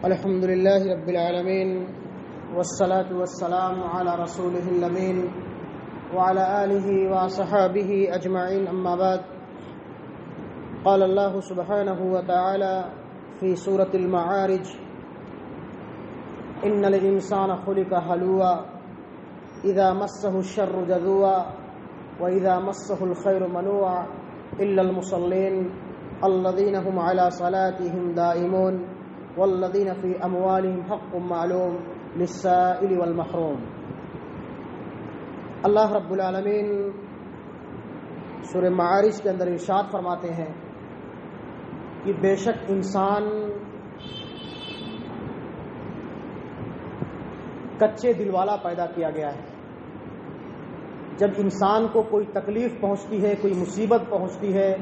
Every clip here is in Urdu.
الحمد لله رب العالمين والصلاة والسلام على رسوله الأمين وعلى آله وصحابه أجمعين أما بعد قال الله سبحانه وتعالى في سورة المعارج إن الإنسان خلق هلوعا إذا مسه الشر جزوعا وإذا مسه الخير منوعا إلا المصلين الذين هم على صلاتهم دائمون والذین فی اموالہم حق معلوم للسائل والمحروم۔ اللہ رب العالمین سورہ معارج کے اندر ارشاد فرماتے ہیں کہ بے شک انسان کچے دل والا پیدا کیا گیا ہے۔ جب انسان کو کوئی تکلیف پہنچتی ہے، کوئی مصیبت پہنچتی ہے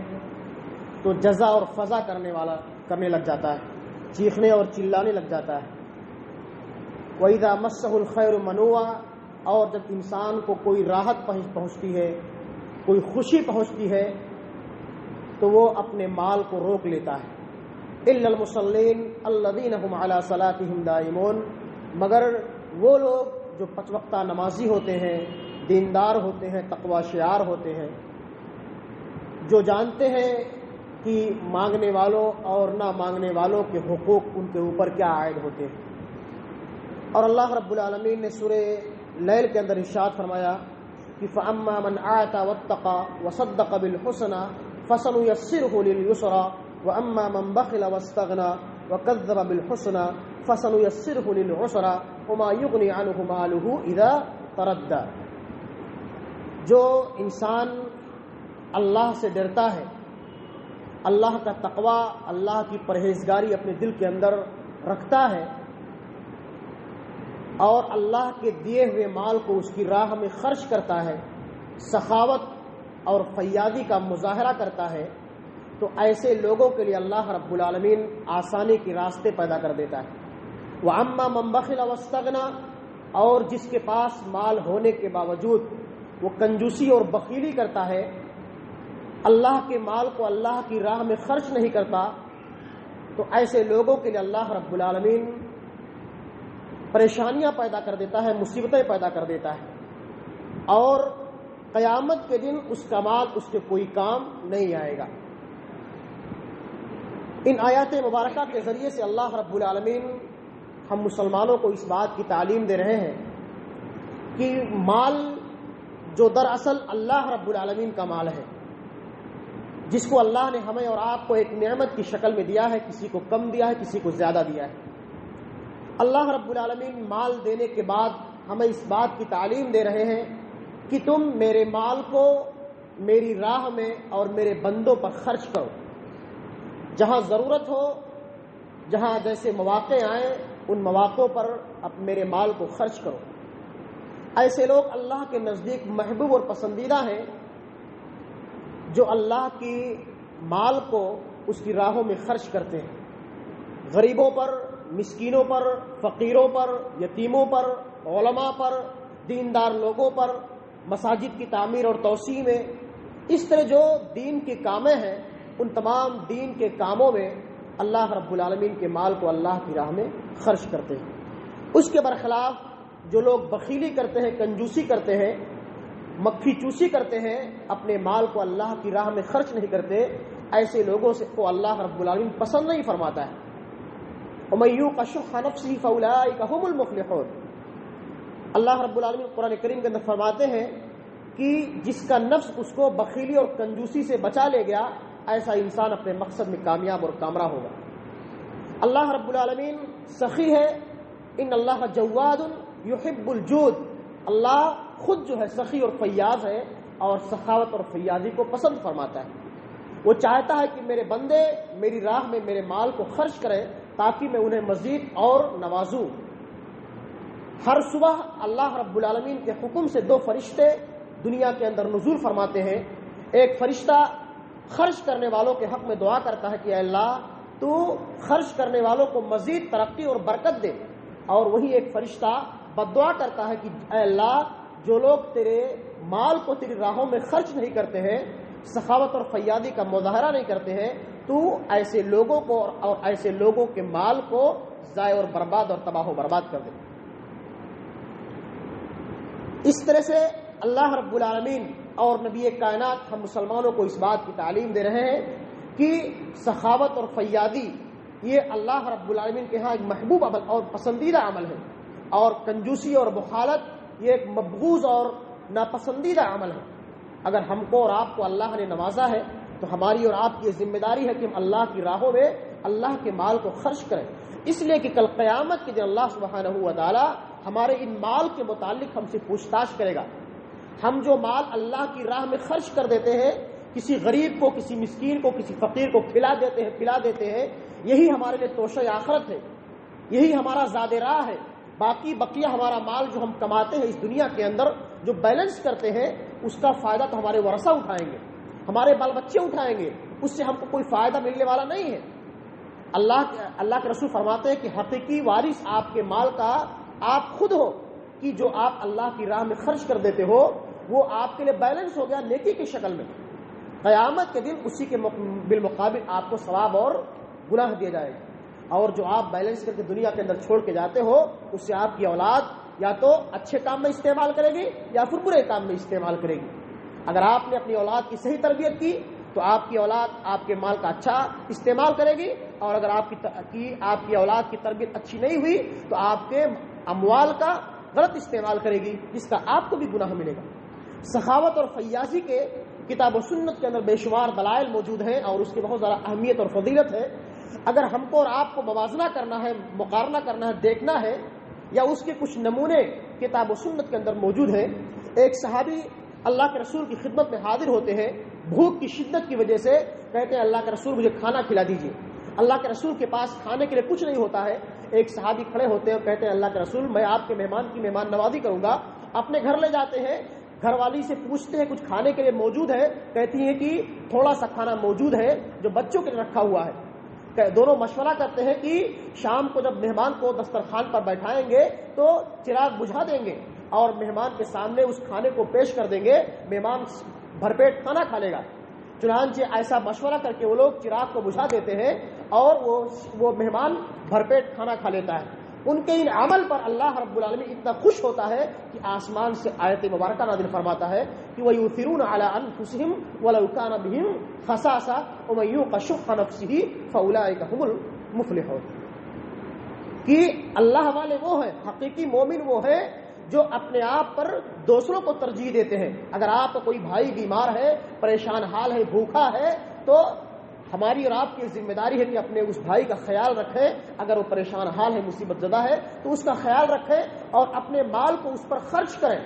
تو جزا اور فضا کرنے لگ جاتا ہے، چیخنے اور چلانے لگ جاتا ہے۔ وَإِذَا مَسَّهُ الْخَيْرُ مَنُوعًا، اور جب انسان کو کوئی راحت پہنچتی ہے، کوئی خوشی پہنچتی ہے تو وہ اپنے مال کو روک لیتا ہے۔ إِلَّا الْمُصَلِّينَ الَّذِينَ هُمْ عَلَى صَلَاتِهِمْ دَائِمُونَ، مگر وہ لوگ جو پنج وقتہ نمازی ہوتے ہیں، دیندار ہوتے ہیں، تقوی شعار ہوتے ہیں، جو جانتے ہیں کہ مانگنے والوں اور نہ مانگنے والوں کے حقوق ان کے اوپر کیا عائد ہوتے ہیں۔ اور اللہ رب العالمین نے سورہ لیل کے اندر ارشاد فرمایا کہ فَأَمَّا مَنْ آتَى وَاتَّقَى وَصَدَّقَ بِالْحُسْنَى فَسَنُيَسِّرُهُ لِلْيُسْرَى وَأَمَّا مَنْ بَخِلَ وَاسْتَغْنَى وَكَذَّبَ بِالْحُسْنَى فَسَنُيَسِّرُهُ لِلْعُسْرَى وَمَا يُغْنِي عَنْهُ مَالُهُ إِذَا تَرَدَّى۔ جو انسان اللہ سے ڈرتا ہے، اللہ کا تقوی، اللہ کی پرہیزگاری اپنے دل کے اندر رکھتا ہے اور اللہ کے دیے ہوئے مال کو اس کی راہ میں خرچ کرتا ہے، سخاوت اور فیاضی کا مظاہرہ کرتا ہے، تو ایسے لوگوں کے لیے اللہ رب العالمین آسانی کے راستے پیدا کر دیتا ہے۔ وَأَمَّا مَنْ بَخِلَ وَاسْتَغْنَى، اور جس کے پاس مال ہونے کے باوجود وہ کنجوسی اور بخیلی کرتا ہے، اللہ کے مال کو اللہ کی راہ میں خرچ نہیں کرتا، تو ایسے لوگوں کے لیے اللہ رب العالمین پریشانیاں پیدا کر دیتا ہے، مصیبتیں پیدا کر دیتا ہے، اور قیامت کے دن اس کا مال اس کے کوئی کام نہیں آئے گا۔ ان آیات مبارکہ کے ذریعے سے اللہ رب العالمین ہم مسلمانوں کو اس بات کی تعلیم دے رہے ہیں کہ مال جو دراصل اللہ رب العالمین کا مال ہے، جس کو اللہ نے ہمیں اور آپ کو ایک نعمت کی شکل میں دیا ہے، کسی کو کم دیا ہے، کسی کو زیادہ دیا ہے۔ اللہ رب العالمین مال دینے کے بعد ہمیں اس بات کی تعلیم دے رہے ہیں کہ تم میرے مال کو میری راہ میں اور میرے بندوں پر خرچ کرو، جہاں ضرورت ہو، جہاں جیسے مواقع آئیں ان مواقعوں پر میرے مال کو خرچ کرو۔ ایسے لوگ اللہ کے نزدیک محبوب اور پسندیدہ ہیں جو اللہ کی مال کو اس کی راہوں میں خرچ کرتے ہیں، غریبوں پر، مسکینوں پر، فقیروں پر، یتیموں پر، علماء پر، دیندار لوگوں پر، مساجد کی تعمیر اور توسیع میں، اس طرح جو دین کے کامیں ہیں ان تمام دین کے کاموں میں اللہ رب العالمین کے مال کو اللہ کی راہ میں خرچ کرتے ہیں۔ اس کے برخلاف جو لوگ بخیلی کرتے ہیں، کنجوسی کرتے ہیں، مکھی چوسی کرتے ہیں، اپنے مال کو اللہ کی راہ میں خرچ نہیں کرتے، ایسے لوگوں سے کو اللہ رب العالمین پسند نہیں فرماتا ہے۔ وَمَن يُوقَ شُحَّ نَفْسِهِ فَأُولَٰئِكَ هُمُ الْمُفْلِحُونَ۔ اللہ رب العالمین قرآن کریم کے اندر فرماتے ہیں کہ جس کا نفس اس کو بخیلی اور کنجوسی سے بچا لے گیا، ایسا انسان اپنے مقصد میں کامیاب اور کامرا ہوگا۔ اللہ رب العالمین سخی ہے، ان اللہ جواد یحب الجود، اللہ خود جو ہے سخی اور فیاض ہے اور سخاوت اور فیاضی کو پسند فرماتا ہے۔ وہ چاہتا ہے کہ میرے بندے میری راہ میں میرے مال کو خرچ کریں تاکہ میں انہیں مزید اور نوازوں۔ ہر صبح اللہ رب العالمین کے حکم سے دو فرشتے دنیا کے اندر نزول فرماتے ہیں۔ ایک فرشتہ خرچ کرنے والوں کے حق میں دعا کرتا ہے کہ اے اللہ تو خرچ کرنے والوں کو مزید ترقی اور برکت دے، اور وہی ایک فرشتہ بد دعا کرتا ہے کہ اے اللہ جو لوگ تیرے مال کو تیری راہوں میں خرچ نہیں کرتے ہیں، سخاوت اور فیاضی کا مظاہرہ نہیں کرتے ہیں، تو ایسے لوگوں کو اور ایسے لوگوں کے مال کو ضائع اور برباد اور تباہ و برباد کر دے۔ اس طرح سے اللہ رب العالمین اور نبی کائنات ہم مسلمانوں کو اس بات کی تعلیم دے رہے ہیں کہ سخاوت اور فیاضی یہ اللہ رب العالمین کے ہاں ایک محبوب عمل اور پسندیدہ عمل ہے، اور کنجوسی اور بخالت یہ ایک مبغوض اور ناپسندیدہ عمل ہے۔ اگر ہم کو اور آپ کو اللہ نے نوازا ہے تو ہماری اور آپ کی یہ ذمہ داری ہے کہ ہم اللہ کی راہوں میں اللہ کے مال کو خرچ کریں، اس لیے کہ کل قیامت کے دن اللہ سبحانہ و تعالی ہمارے ان مال کے متعلق ہم سے پوچھ تاچھ کرے گا۔ ہم جو مال اللہ کی راہ میں خرچ کر دیتے ہیں، کسی غریب کو، کسی مسکین کو، کسی فقیر کو کھلا دیتے ہیں، پلا دیتے ہیں، یہی ہمارے لیے توشہ آخرت ہے، یہی ہمارا زاد راہ ہے۔ باقی بقیہ ہمارا مال جو ہم کماتے ہیں اس دنیا کے اندر، جو بیلنس کرتے ہیں، اس کا فائدہ تو ہمارے ورثہ اٹھائیں گے، ہمارے بال بچے اٹھائیں گے، اس سے ہم کو کوئی فائدہ ملنے والا نہیں ہے۔ اللہ کے رسول فرماتے ہیں کہ حقیقی وارث آپ کے مال کا آپ خود ہو، کہ جو آپ اللہ کی راہ میں خرچ کر دیتے ہو وہ آپ کے لیے بیلنس ہو گیا نیکی کی شکل میں۔ قیامت کے دن اسی کے بالمقابل آپ کو ثواب اور گناہ دیا جائے گا، اور جو آپ بیلنس کر کے دنیا کے اندر چھوڑ کے جاتے ہو اس سے آپ کی اولاد یا تو اچھے کام میں استعمال کرے گی یا پھر برے کام میں استعمال کرے گی۔ اگر آپ نے اپنی اولاد کی صحیح تربیت کی تو آپ کی اولاد آپ کے مال کا اچھا استعمال کرے گی، اور اگر آپ کی اولاد کی تربیت اچھی نہیں ہوئی تو آپ کے اموال کا غلط استعمال کرے گی، جس کا آپ کو بھی گناہ ملے گا۔ سخاوت اور فیاضی کے کتاب و سنت کے اندر بے شمار دلائل موجود ہیں اور اس کی بہت زیادہ اہمیت اور فضیلت ہے۔ اگر ہم کو اور آپ کو موازنہ کرنا ہے، مقارنہ کرنا ہے، دیکھنا ہے، یا اس کے کچھ نمونے کتاب و سنت کے اندر موجود ہیں۔ ایک صحابی اللہ کے رسول کی خدمت میں حاضر ہوتے ہیں، بھوک کی شدت کی وجہ سے کہتے ہیں اللہ کے رسول مجھے کھانا کھلا دیجیے۔ اللہ کے رسول کے پاس کھانے کے لیے کچھ نہیں ہوتا ہے۔ ایک صحابی کھڑے ہوتے ہیں اور کہتے ہیں اللہ کے رسول میں آپ کے مہمان کی مہمان نوازی کروں گا۔ اپنے گھر لے جاتے ہیں، گھر والی سے پوچھتے ہیں کچھ کھانے کے لیے موجود ہے؟ کہتی ہیں کہ تھوڑا سا کھانا موجود ہے جو بچوں کے لیے رکھا ہوا ہے۔ دونوں مشورہ کرتے ہیں کہ شام کو جب مہمان کو دسترخوان پر بیٹھائیں گے تو چراغ بجھا دیں گے اور مہمان کے سامنے اس کھانے کو پیش کر دیں گے، مہمان بھرپیٹ کھانا کھا لے گا۔ چنانچہ ایسا مشورہ کر کے وہ لوگ چراغ کو بجھا دیتے ہیں اور وہ مہمان بھرپیٹ کھانا کھا لیتا ہے۔ ان کے ان عمل پر اللہ رب العالمین اتنا خوش ہوتا ہے کہ آسمان سے آیت مبارکہ نازل فرماتا ہے کہ وَيُؤْثِرُونَ عَلَىٰ أَنفُسِهِمْ وَلَوْ كَانَ بِهِمْ خَصَاصَةٌ وَمَن يُوقَ شُحَّ نَفْسِهِ فَأُولَٰئِكَ هُمُ الْمُفْلِحُونَ، کہ اللہ والے وہ ہیں، حقیقی مومن وہ ہیں جو اپنے آپ پر دوسروں کو ترجیح دیتے ہیں۔ اگر آپ کا کوئی بھائی بیمار ہے، پریشان حال ہے، بھوکا ہے، تو ہماری اور آپ کی ذمہ داری ہے کہ اپنے اس بھائی کا خیال رکھیں۔ اگر وہ پریشان حال ہے، مصیبت زدہ ہے، تو اس کا خیال رکھیں اور اپنے مال کو اس پر خرچ کریں۔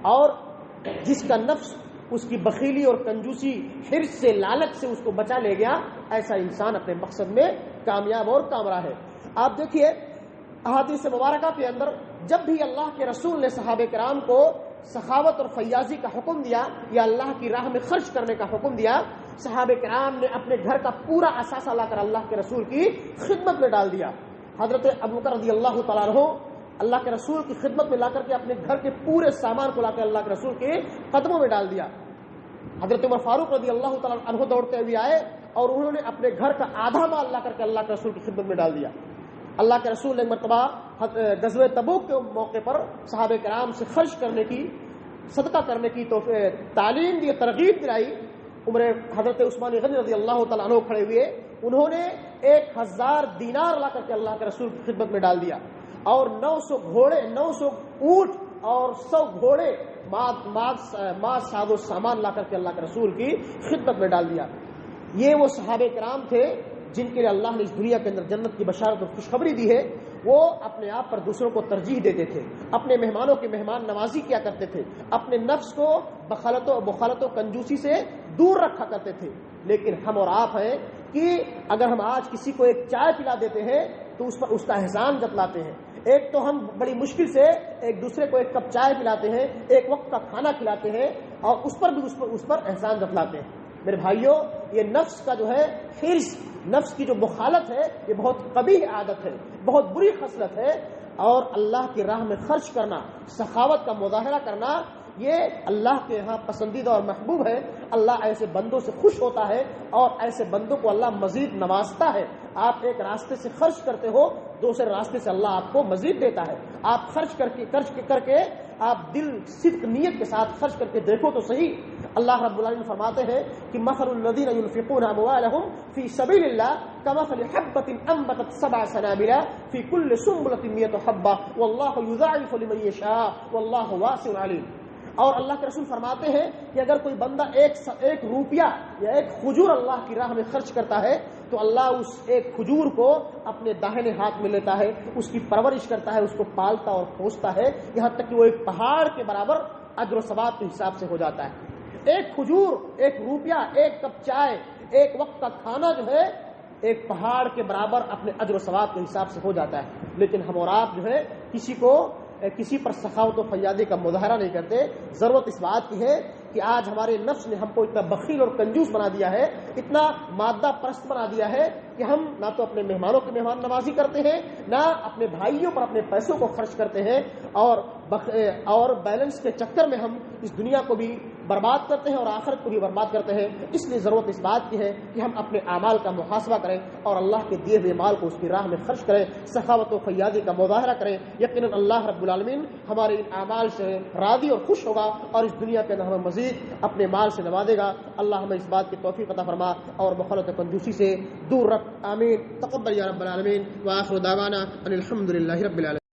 اور جس کا نفس اس کی بخیلی اور کنجوسی، حرص سے، لالچ سے اس کو بچا لے گیا، ایسا انسان اپنے مقصد میں کامیاب اور کامرا ہے۔ آپ دیکھیے احادیث مبارکہ کے اندر جب بھی اللہ کے رسول نے صحابہ کرام کو سخاوت اور فیاضی کا حکم دیا یا اللہ کی راہ میں خرچ کرنے کا حکم دیا، صحابہ کرام نے اپنے گھر کا پورا اثاثہ لا کر اللہ کے رسول کی خدمت میں ڈال دیا۔ حضرت ابوبکر رضی اللہ تعالیٰ عنہ اللہ کے رسول کی خدمت میں لا کر کے اپنے گھر کے پورے سامان کو لا کر اللہ کے رسول کے قدموں میں ڈال دیا۔ حضرت عمر فاروق رضی اللہ تعالیٰ عنہ دوڑتے ہوئے آئے اور انہوں نے اپنے گھر کا آدھا مال لا کر کے اللہ کے رسول کی خدمت میں ڈال دیا۔ اللہ کے رسول نے مرتبہ غزوہ تبوک کے موقع پر صحابہ کرام سے خرچ کرنے کی، صدقہ کرنے کی تعلیم دی، ترغیب دلائی۔ حضرت عثمان غنی رضی اللہ تعالیٰ عنہ کھڑے ہوئے، انہوں نے 1000 دینار لا کر کے اللہ کے رسول کی خدمت میں ڈال دیا، اور 900 گھوڑے، 900 اونٹ اور 100 گھوڑے ساز و سامان لا کر کے اللہ کے رسول کی خدمت میں ڈال دیا۔ یہ وہ صحابہ کرام تھے جن کے لیے اللہ نے اس دنیا کے اندر جنت کی بشارت اور خوشخبری دی ہے۔ وہ اپنے آپ پر دوسروں کو ترجیح دیتے تھے، اپنے مہمانوں کی مہمان نوازی کیا کرتے تھے، اپنے نفس کو بخالت و کنجوسی سے دور رکھا کرتے تھے۔ لیکن ہم اور آپ ہیں کہ اگر ہم آج کسی کو ایک چائے پلا دیتے ہیں تو اس پر اس کا احسان جتلاتے ہیں۔ ایک تو ہم بڑی مشکل سے ایک دوسرے کو ایک کپ چائے پلاتے ہیں، ایک وقت کا کھانا کھلاتے ہیں، اور اس پر احسان جتلاتے ہیں۔ میرے بھائیوں، یہ نفس کا جو ہے حرص، نفس کی جو مخالط ہے، یہ بہت قبیح عادت ہے، بہت بری خصلت ہے، اور اللہ کی راہ میں خرچ کرنا، سخاوت کا مظاہرہ کرنا، یہ اللہ کے ہاں پسندیدہ اور محبوب ہے. اللہ ایسے بندوں سے خوش ہوتا ہے اور ایسے بندوں کو اللہ مزید نوازتا ہے. آپ ایک راستے سے خرچ کرتے ہو، دوسرے راستے سے اللہ آپ کو مزید دیتا ہے. آپ خرچ کر کے آپ دل صدق نیت کے ساتھ خرچ کر کے دیکھو تو صحیح. اللہ رب العالمین فرماتے ہیں کہ مثل الذین ينفقون اموالهم فی سبیل اللہ کمثل حبۃ انبتت سبع سنابل فی کل سنبلۃ 100 حبۃ واللہ یضاعف لمن یشاء واللہ واسع علیم. اور اللہ کے رسول فرماتے ہیں کہ اگر کوئی بندہ ایک روپیہ یا ایک کھجور اللہ کی راہ میں خرچ کرتا ہے تو اللہ اس ایک کھجور کو اپنے داہنے ہاتھ میں لیتا ہے، اس کی پرورش کرتا ہے، اس کو پالتا اور پوستا ہے، یہاں تک کہ وہ ایک پہاڑ کے برابر اجر و ثواب کے حساب سے ہو جاتا ہے. ایک کھجور، ایک روپیہ، ایک کپ چائے، ایک وقت کا کھانا جو ہے ایک پہاڑ کے برابر اپنے اجر و ثواب کے حساب سے ہو جاتا ہے. لیکن ہم اور آپ جو ہے کسی پر سخاوت و فیاضی کا مظاہرہ نہیں کرتے. ضرورت اس بات کی ہے کہ آج ہمارے نفس نے ہم کو اتنا بخیل اور کنجوس بنا دیا ہے، اتنا مادہ پرست بنا دیا ہے کہ ہم نہ تو اپنے مہمانوں کی مہمان نوازی کرتے ہیں، نہ اپنے بھائیوں پر اپنے پیسوں کو خرچ کرتے ہیں، اور بیلنس کے چکر میں ہم اس دنیا کو بھی برباد کرتے ہیں اور آخرت کو بھی برباد کرتے ہیں. اس لیے ضرورت اس بات کی ہے کہ ہم اپنے اعمال کا محاسبہ کریں اور اللہ کے دیے ہوئے مال کو اس کی راہ میں خرچ کریں، سخاوت و فیاضی کا مظاہرہ کریں. یقیناً اللہ رب العالمین ہمارے ان اعمال سے راضی اور خوش ہوگا اور اس دنیا کے اندر ہمیں مزید اپنے مال سے نوازے گا. اللہ ہمیں اس بات کی توفیق عطا فرما اور بخلت کنجوسی سے دور رکھ. آمین. تقبل یا رب العالمین. وآخر دعوانا ان الحمد للہ رب العالمین.